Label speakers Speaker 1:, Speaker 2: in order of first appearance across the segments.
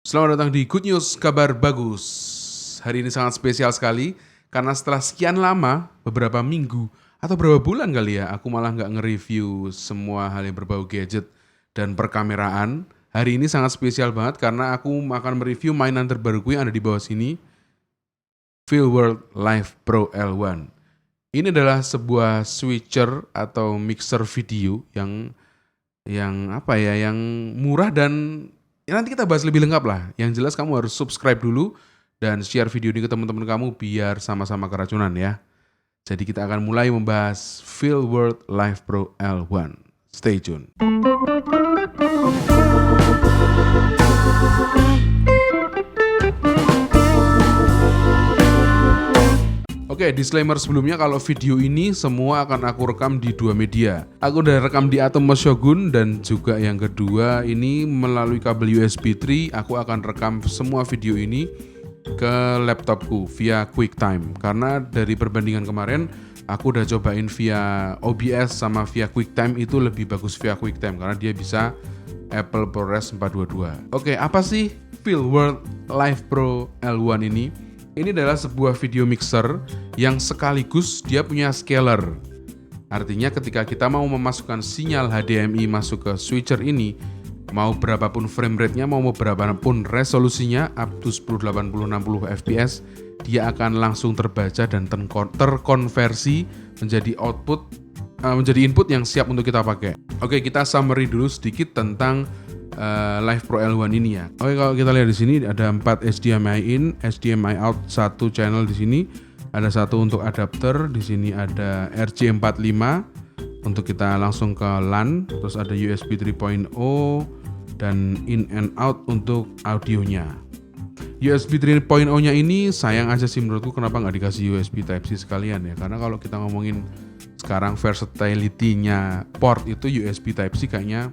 Speaker 1: Selamat datang di Good News, kabar bagus. Hari ini sangat spesial sekali karena setelah sekian lama, beberapa minggu atau beberapa bulan kali ya, aku malah nggak nge-review semua hal yang berbau gadget dan perkameraan. Hari ini sangat spesial banget karena aku akan mereview mainan terbaruku yang ada di bawah sini, Feelworld Live Pro L1. Ini adalah sebuah switcher atau mixer video yang murah dan ya nanti kita bahas lebih lengkap lah. Yang jelas kamu harus subscribe dulu dan share video ini ke teman-teman kamu biar sama-sama keracunan ya. Jadi kita akan mulai membahas Feelworld Live Pro L1. Stay tune. Oke, disclaimer sebelumnya kalau video ini semua akan aku rekam di dua media. Aku udah rekam di Atomos Shogun dan juga yang kedua ini melalui kabel USB 3 aku akan rekam semua video ini ke laptopku via QuickTime. Karena dari perbandingan kemarin aku udah cobain via OBS sama via QuickTime itu lebih bagus via QuickTime karena dia bisa Apple ProRes 422. Oke, apa sih Feelworld Live Pro L1 ini? Ini adalah sebuah video mixer yang sekaligus dia punya scaler. Artinya ketika kita mau memasukkan sinyal HDMI masuk ke switcher ini, mau berapapun frame rate-nya, mau berapapun resolusinya, up to 1080-60 fps, dia akan langsung terbaca dan terkonversi menjadi menjadi input yang siap untuk kita pakai. Oke, kita summary dulu sedikit tentang Live Pro L1 ini ya. Oke, kalau kita lihat di sini ada 4 HDMI in, HDMI out, satu channel di sini, ada satu untuk adapter, di sini ada RJ45 untuk kita langsung ke LAN, terus ada USB 3.0 dan in and out untuk audionya. USB 3.0-nya ini sayang aja sih menurutku kenapa nggak dikasih USB Type-C sekalian ya, karena kalau kita ngomongin sekarang versatility-nya port itu USB Type-C kayaknya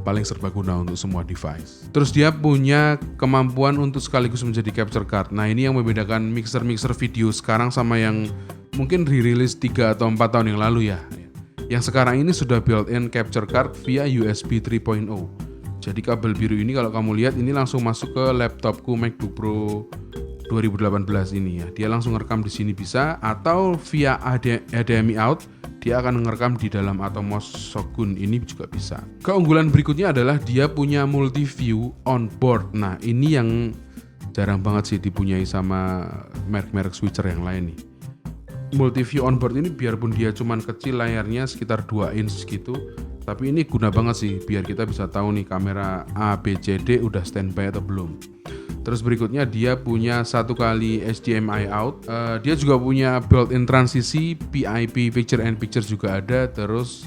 Speaker 1: paling serbaguna untuk semua device. Terus dia punya kemampuan untuk sekaligus menjadi capture card. Nah, ini yang membedakan mixer-mixer video sekarang sama yang mungkin re-release 3 atau 4 tahun yang lalu ya. Yang sekarang ini sudah built-in capture card via USB 3.0. Jadi kabel biru ini kalau kamu lihat ini langsung masuk ke laptopku MacBook Pro 2018 ini ya. Dia langsung ngerekam di sini bisa, atau via HDMI out dia akan ngerekam di dalam Atomos Shogun ini juga bisa. Keunggulan berikutnya adalah dia punya multi view on board. Nah, ini yang jarang banget sih dipunyai sama merek-merek switcher yang lain nih. Multi view on board ini biarpun dia cuman kecil layarnya sekitar 2 inch gitu, tapi ini guna banget sih biar kita bisa tahu nih kamera A, B, C, D udah standby atau belum. Terus berikutnya dia punya satu kali HDMI out, dia juga punya built-in transisi, PIP picture in picture juga ada, terus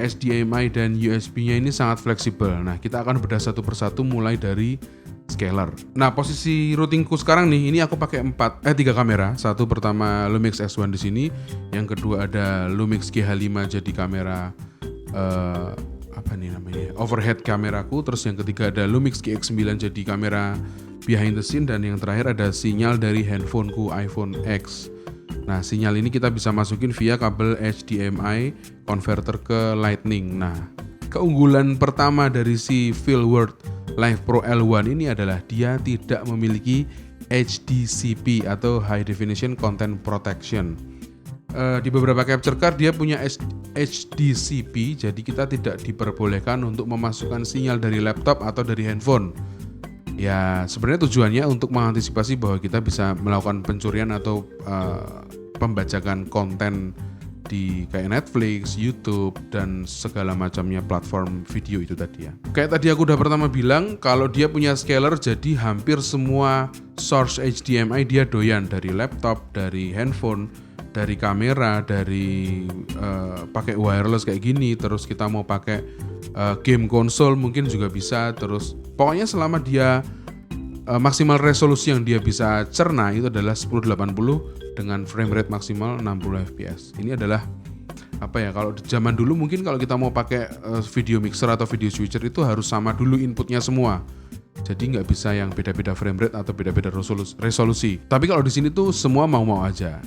Speaker 1: HDMI dan USB-nya ini sangat fleksibel. Nah, kita akan bedah satu persatu mulai dari scaler. Nah, posisi routingku sekarang nih, ini aku pakai 3 kamera. Satu pertama Lumix S1 di sini, yang kedua ada Lumix GH5 jadi kamera overhead kameraku, terus yang ketiga ada Lumix GX9 jadi kamera behind the scene, dan yang terakhir ada sinyal dari handphoneku iPhone X. Nah, sinyal ini kita bisa masukin via kabel HDMI converter ke Lightning. Nah, keunggulan pertama dari si Feelworld Live Pro L1 ini adalah dia tidak memiliki HDCP atau High Definition Content Protection. Di beberapa capture card dia punya HDCP, jadi kita tidak diperbolehkan untuk memasukkan sinyal dari laptop atau dari handphone. Ya, sebenarnya tujuannya untuk mengantisipasi bahwa kita bisa melakukan pencurian atau pembajakan konten di kayak Netflix, YouTube, dan segala macamnya platform video itu tadi ya. Kayak tadi aku udah pertama bilang, kalau dia punya scaler, jadi hampir semua source HDMI dia doyan, dari laptop, dari handphone, dari kamera, dari pakai wireless kayak gini, terus kita mau pakai game konsol mungkin juga bisa. Terus pokoknya selama dia maksimal resolusi yang dia bisa cerna itu adalah 1080 dengan frame rate maksimal 60 fps. Ini adalah kalau di zaman dulu mungkin kalau kita mau pakai video mixer atau video switcher itu harus sama dulu inputnya semua. Jadi nggak bisa yang beda-beda frame rate atau beda-beda resolusi. Tapi kalau di sini tuh semua mau-mau aja.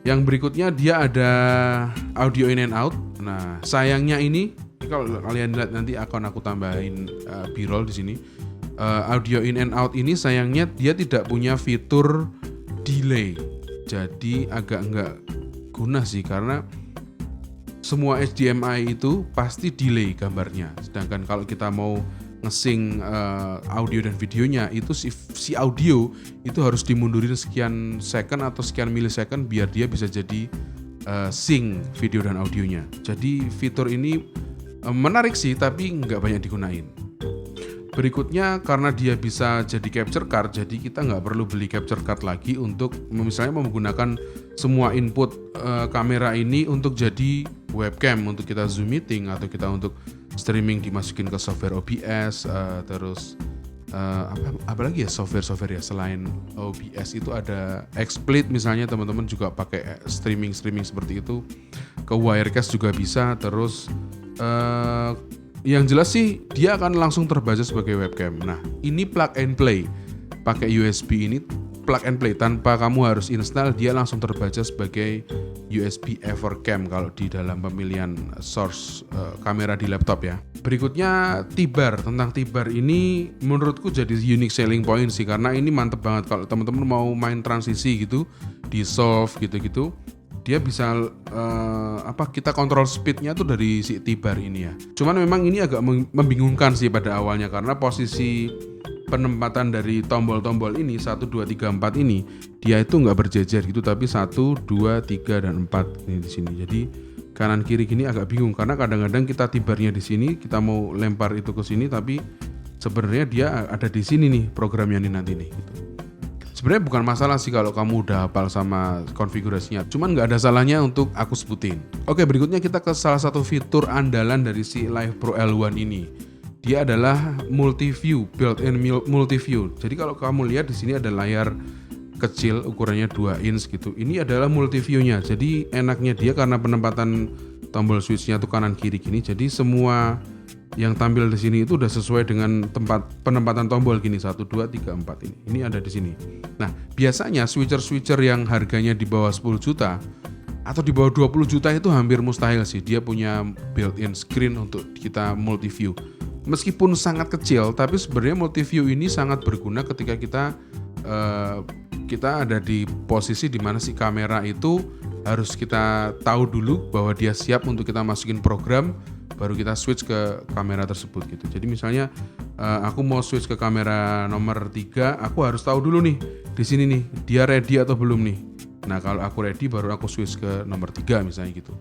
Speaker 1: Yang berikutnya dia ada audio in and out. Nah, sayangnya ini kalau kalian lihat nanti akan aku tambahin B-roll di sini. Audio in and out ini sayangnya dia tidak punya fitur delay, jadi agak nggak guna sih, karena semua HDMI itu pasti delay gambarnya. Sedangkan kalau kita mau nge-sync audio dan videonya, itu si audio itu harus dimundurin sekian second atau sekian milisecond biar dia bisa jadi sync video dan audionya. Jadi fitur ini menarik sih, tapi nggak banyak digunain. Berikutnya, karena dia bisa jadi capture card, jadi kita nggak perlu beli capture card lagi untuk misalnya menggunakan semua input kamera ini untuk jadi webcam, untuk kita Zoom meeting atau kita untuk streaming dimasukin ke software OBS, terus apa lagi ya software ya selain OBS itu ada XSplit misalnya, teman-teman juga pakai streaming seperti itu. Ke Wirecast juga bisa, terus yang jelas sih dia akan langsung terbaca sebagai webcam. Nah, ini plug and play. Pakai USB ini plug and play, tanpa kamu harus install, dia langsung terbaca sebagai USB Evercam kalau di dalam pemilihan source kamera di laptop ya. Berikutnya T-bar. Tentang T-bar ini menurutku jadi unique selling point sih, karena ini mantep banget kalau teman-teman mau main transisi gitu di Solve gitu-gitu. Dia bisa kita kontrol speednya tuh dari si T-bar ini ya. Cuman memang ini agak membingungkan sih pada awalnya, karena posisi penempatan dari tombol-tombol ini 1, 2, 3, 4 ini dia itu nggak berjejer gitu, tapi 1, 2, 3, dan 4 ini di sini. Jadi kanan kiri gini agak bingung, karena kadang-kadang kita T-barnya di sini, kita mau lempar itu ke sini, tapi sebenarnya dia ada di sini nih programnya nih nanti nih gitu. Sebenarnya bukan masalah sih kalau kamu udah hafal sama konfigurasinya, cuman nggak ada salahnya untuk aku sebutin. Oke, berikutnya kita ke salah satu fitur andalan dari si Live Pro L1 ini. Dia adalah multi-view, built-in multi-view. Jadi kalau kamu lihat di sini ada layar kecil ukurannya 2 inch gitu. Ini adalah multi-view-nya. Jadi enaknya dia karena penempatan tombol switch-nya tuh kanan kiri gini. Jadi semua yang tampil di sini itu udah sesuai dengan tempat penempatan tombol gini, 1, 2, 3, 4 ini. Ini ada di sini. Nah, biasanya switcher-switcher yang harganya di bawah 10 juta atau di bawah 20 juta itu hampir mustahil sih dia punya built-in screen untuk kita multi-view. Meskipun sangat kecil, tapi sebenarnya multi-view ini sangat berguna ketika kita ada di posisi di mana si kamera itu harus kita tahu dulu bahwa dia siap untuk kita masukin program, baru kita switch ke kamera tersebut gitu. Jadi misalnya aku mau switch ke kamera nomor 3, aku harus tahu dulu nih di sini nih dia ready atau belum nih. Nah, kalau aku ready baru aku switch ke nomor 3 misalnya gitu.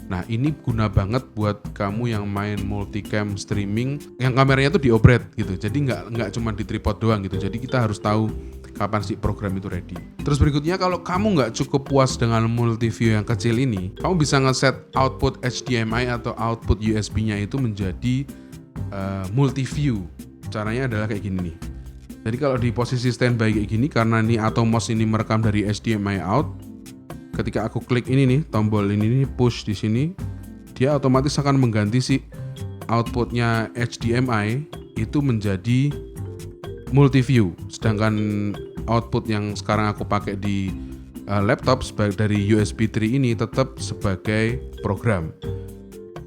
Speaker 1: Nah, ini guna banget buat kamu yang main multicam streaming yang kameranya tuh dioperate gitu. Jadi nggak cuma di tripod doang gitu. Jadi kita harus tahu kapan sih program itu ready. Terus berikutnya, kalau kamu nggak cukup puas dengan multi-view yang kecil ini, kamu bisa ngeset output HDMI atau output USB-nya itu menjadi multi-view. Caranya adalah kayak gini nih. Jadi kalau di posisi standby kayak gini, karena ini Atomos ini merekam dari HDMI out, ketika aku klik ini nih, tombol ini nih, push di sini, dia otomatis akan mengganti si outputnya HDMI itu menjadi multi-view. Sedangkan output yang sekarang aku pakai di laptop dari USB 3 ini tetap sebagai program.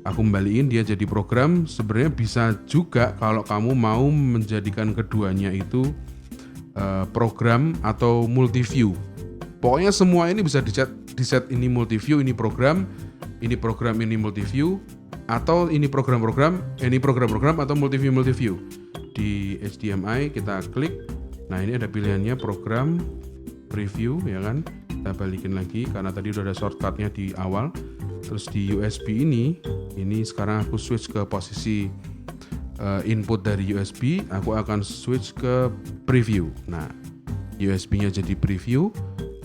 Speaker 1: Aku kembaliin dia jadi program. Sebenarnya bisa juga kalau kamu mau menjadikan keduanya itu program atau multi-view. Pokoknya semua ini bisa di set ini multi-view, ini program, ini multi-view, atau ini program-program atau multi-view. Di HDMI kita klik, nah ini ada pilihannya program, preview ya kan, kita balikin lagi karena tadi udah ada shortcutnya di awal. Terus di USB ini sekarang aku switch ke posisi input dari USB, aku akan switch ke preview. Nah, USB-nya jadi preview,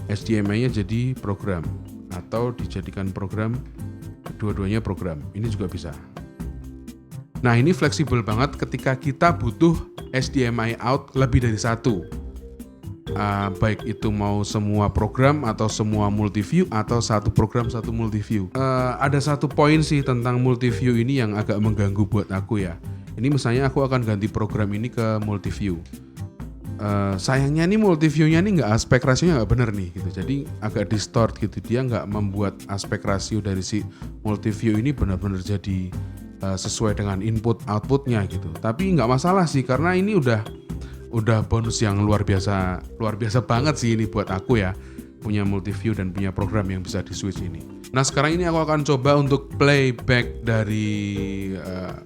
Speaker 1: HDMI-nya jadi program, atau dijadikan program, dua-duanya program. Ini juga bisa. Nah, ini fleksibel banget ketika kita butuh HDMI out lebih dari satu. Baik itu mau semua program atau semua multiview atau satu program satu multiview. Ada satu poin sih tentang multiview ini yang agak mengganggu buat aku ya. Ini misalnya aku akan ganti program ini ke multiview. Sayangnya nih multiviewnya nih nggak, aspek rasionya nggak bener nih gitu, jadi agak distort gitu. Dia nggak membuat aspek rasio dari si multiview ini benar-benar jadi sesuai dengan input outputnya gitu. Tapi nggak masalah sih karena ini udah udah bonus yang luar biasa banget sih ini buat aku ya, punya multiview dan punya program yang bisa di switch ini. Nah sekarang ini aku akan coba untuk playback dari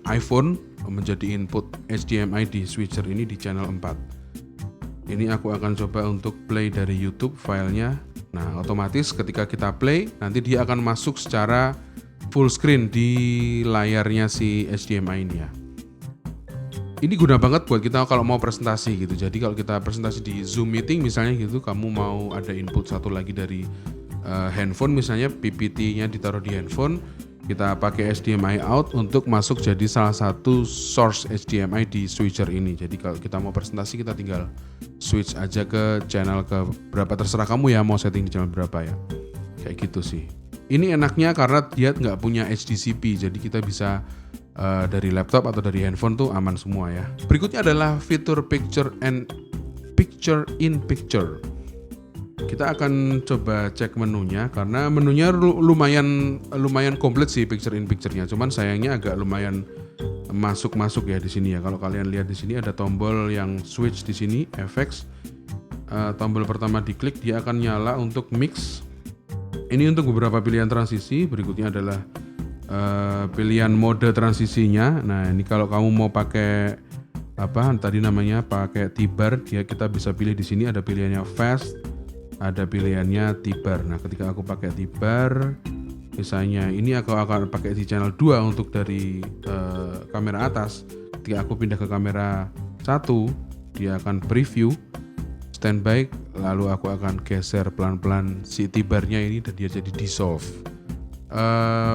Speaker 1: iPhone menjadi input HDMI di switcher ini di channel 4. Ini aku akan coba untuk play dari YouTube filenya. Nah otomatis ketika kita play nanti dia akan masuk secara full screen di layarnya si HDMI ini ya. Ini guna banget buat kita kalau mau presentasi gitu. Jadi kalau kita presentasi di Zoom meeting misalnya gitu, kamu mau ada input satu lagi dari handphone misalnya, PPT-nya ditaruh di handphone, kita pakai HDMI out untuk masuk jadi salah satu source HDMI di switcher ini. Jadi kalau kita mau presentasi kita tinggal switch aja ke channel ke berapa, terserah kamu ya mau setting di channel berapa ya. Kayak gitu sih. Ini enaknya karena dia nggak punya HDCP, jadi kita bisa dari laptop atau dari handphone tuh aman semua ya. Berikutnya adalah fitur picture in picture. Kita akan coba cek menunya karena menunya lumayan komplit sih picture in picture-nya. Cuman sayangnya agak lumayan masuk ya di sini ya. Kalau kalian lihat di sini ada tombol yang switch di sini, FX. Tombol pertama diklik dia akan nyala untuk mix. Ini untuk beberapa pilihan transisi. Berikutnya adalah pilihan mode transisinya. Nah ini kalau kamu mau pakai apa tadi namanya pakai T-bar, kita bisa pilih di sini ada pilihannya fast, ada pilihannya T-bar. Nah ketika aku pakai T-bar, misalnya ini aku akan pakai di channel 2 untuk dari kamera atas. Ketika aku pindah ke kamera 1, dia akan preview, standby, lalu aku akan geser pelan-pelan si T-barnya ini dan dia jadi dissolve.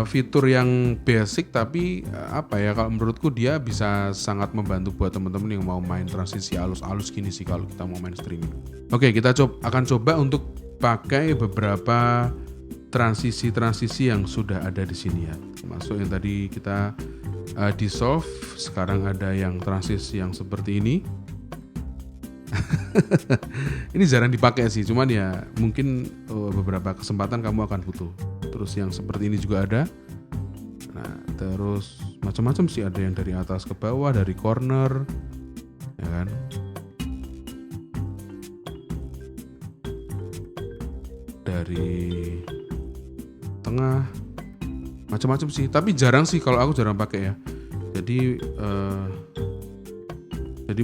Speaker 1: Fitur yang basic tapi apa ya, kalau menurutku dia bisa sangat membantu buat teman-teman yang mau main transisi halus-halus gini sih kalau kita mau main streaming. Oke, kita akan coba untuk pakai beberapa transisi yang sudah ada di sini ya. Termasuk yang tadi kita dissolve, sekarang ada yang transisi yang seperti ini. Ini jarang dipakai sih, cuman ya mungkin beberapa kesempatan kamu akan butuh. Terus yang seperti ini juga ada. Nah, terus macam-macam sih, ada yang dari atas ke bawah, dari corner, ya kan? Dari tengah, macam-macam sih. Tapi jarang sih, kalau aku jarang pakai ya. Jadi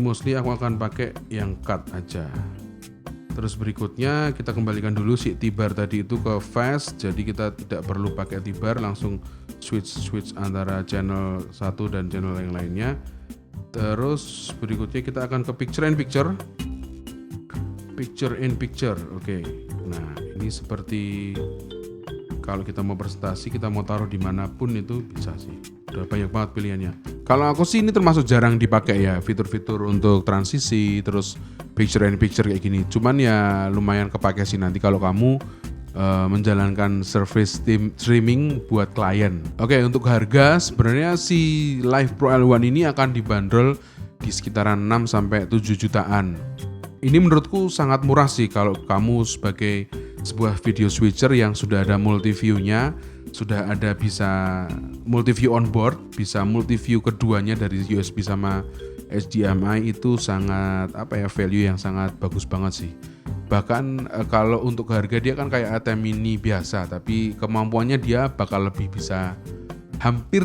Speaker 1: mostly aku akan pakai yang cut aja. Terus berikutnya kita kembalikan dulu si T-bar tadi itu ke fast. Jadi kita tidak perlu pakai T-bar, langsung switch antara channel 1 dan channel yang lainnya. Terus berikutnya kita akan ke picture in picture. Oke. Nah ini seperti kalau kita mau presentasi, kita mau taruh dimanapun itu bisa sih. Udah banyak banget pilihannya. Kalau aku sih ini termasuk jarang dipakai ya, fitur-fitur untuk transisi, terus picture in picture kayak gini. Cuman ya lumayan kepake sih nanti kalau kamu menjalankan service streaming buat klien. Oke, untuk harga sebenarnya si Live Pro L1 ini akan dibanderol di sekitaran 6-7 jutaan. Ini menurutku sangat murah sih kalau kamu sebagai sebuah video switcher yang sudah ada multiview-nya, sudah ada bisa multiview on board, bisa multiview keduanya dari USB sama HDMI, itu sangat value yang sangat bagus banget sih. Bahkan kalau untuk harga dia kan kayak ATM mini biasa, tapi kemampuannya dia bakal lebih bisa hampir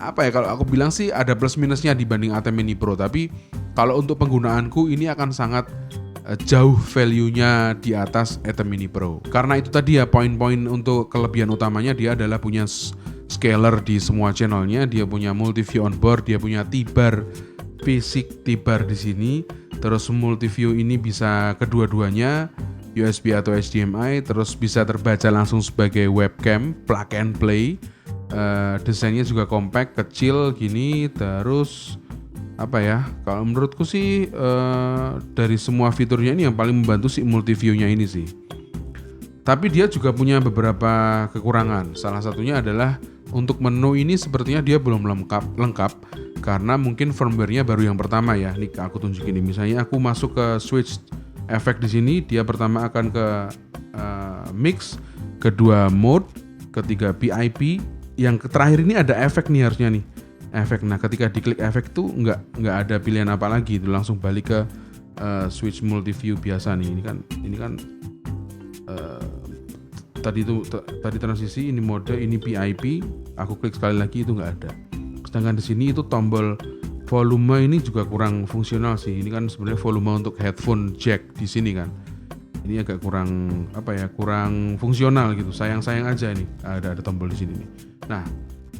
Speaker 1: kalau aku bilang sih ada plus minusnya dibanding ATM mini Pro, tapi kalau untuk penggunaanku ini akan sangat jauh value-nya di atas ATM mini Pro. Karena itu tadi ya poin-poin untuk kelebihan utamanya, dia adalah punya scaler di semua channelnya, dia punya multiview on board, dia punya T-bar, basic T-bar di sini. Terus multiview ini bisa kedua-duanya USB atau HDMI, terus bisa terbaca langsung sebagai webcam, plug and play. Desainnya juga compact, kecil gini. Terus kalau menurutku sih dari semua fiturnya ini yang paling membantu si multiview-nya ini sih. Tapi dia juga punya beberapa kekurangan. Salah satunya adalah untuk menu ini sepertinya dia belum lengkap karena mungkin firmware-nya baru yang pertama ya. Nih aku tunjukin ini. Misalnya aku masuk ke switch efek di sini, dia pertama akan ke mix, kedua mode, ketiga PIP, yang terakhir ini ada efek nih harusnya nih. Efek. Nah, ketika diklik efek tuh nggak ada pilihan apa lagi, itu langsung balik ke switch multi view biasa nih. Ini kan tadi transisi, ini mode, ini PIP. Aku klik sekali lagi itu nggak ada. Sedangkan di sini itu tombol volume ini juga kurang fungsional sih. Ini kan sebenarnya volume untuk headphone jack di sini kan. Ini agak kurang fungsional gitu. Sayang aja ini ada tombol di sini nih. Nah,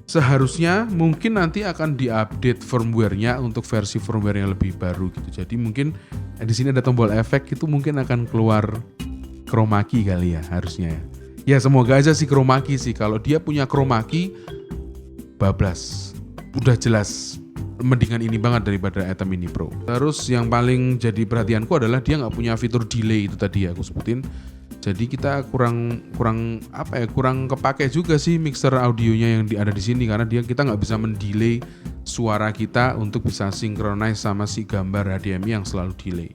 Speaker 1: seharusnya mungkin nanti akan diupdate firmware-nya untuk versi firmware yang lebih baru gitu. Jadi mungkin di sini ada tombol efek, itu mungkin akan keluar chroma key kali ya harusnya ya. Ya semoga aja sih chroma key sih. Kalau dia punya chroma key, bablas. Udah jelas mendingan ini banget daripada Atom Mini Pro. Terus yang paling jadi perhatianku adalah dia nggak punya fitur delay, itu tadi aku sebutin. Jadi kita kurang kepake juga sih mixer audionya yang ada di sini, karena kita nggak bisa mendelay suara kita untuk bisa synchronize sama si gambar HDMI yang selalu delay.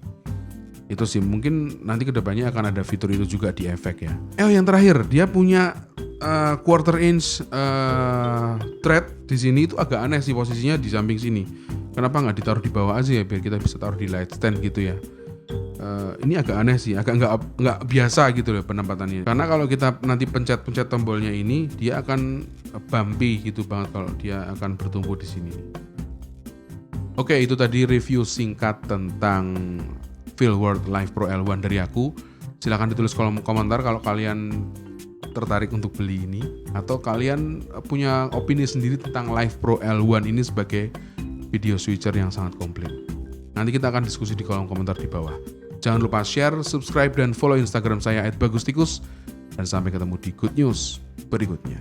Speaker 1: Itu sih, mungkin nanti kedepannya akan ada fitur itu juga di efek ya. Yang terakhir, dia punya quarter inch thread di sini. Itu agak aneh sih posisinya di samping sini. Kenapa nggak ditaruh di bawah aja ya, biar kita bisa taruh di light stand gitu ya. Ini agak aneh sih, agak nggak biasa gitu loh penempatannya. Karena kalau kita nanti pencet tombolnya ini, dia akan bumpy gitu banget kalau dia akan bertumbuh di sini. Oke, itu tadi review singkat tentang Feelworld Live Pro L1 dari aku. Silahkan ditulis kolom komentar kalau kalian tertarik untuk beli ini, atau kalian punya opini sendiri tentang Live Pro L1 ini sebagai video switcher yang sangat komplit. Nanti kita akan diskusi di kolom komentar di bawah. Jangan lupa share, subscribe, dan follow Instagram saya @bagustikus. Dan sampai ketemu di Good News berikutnya.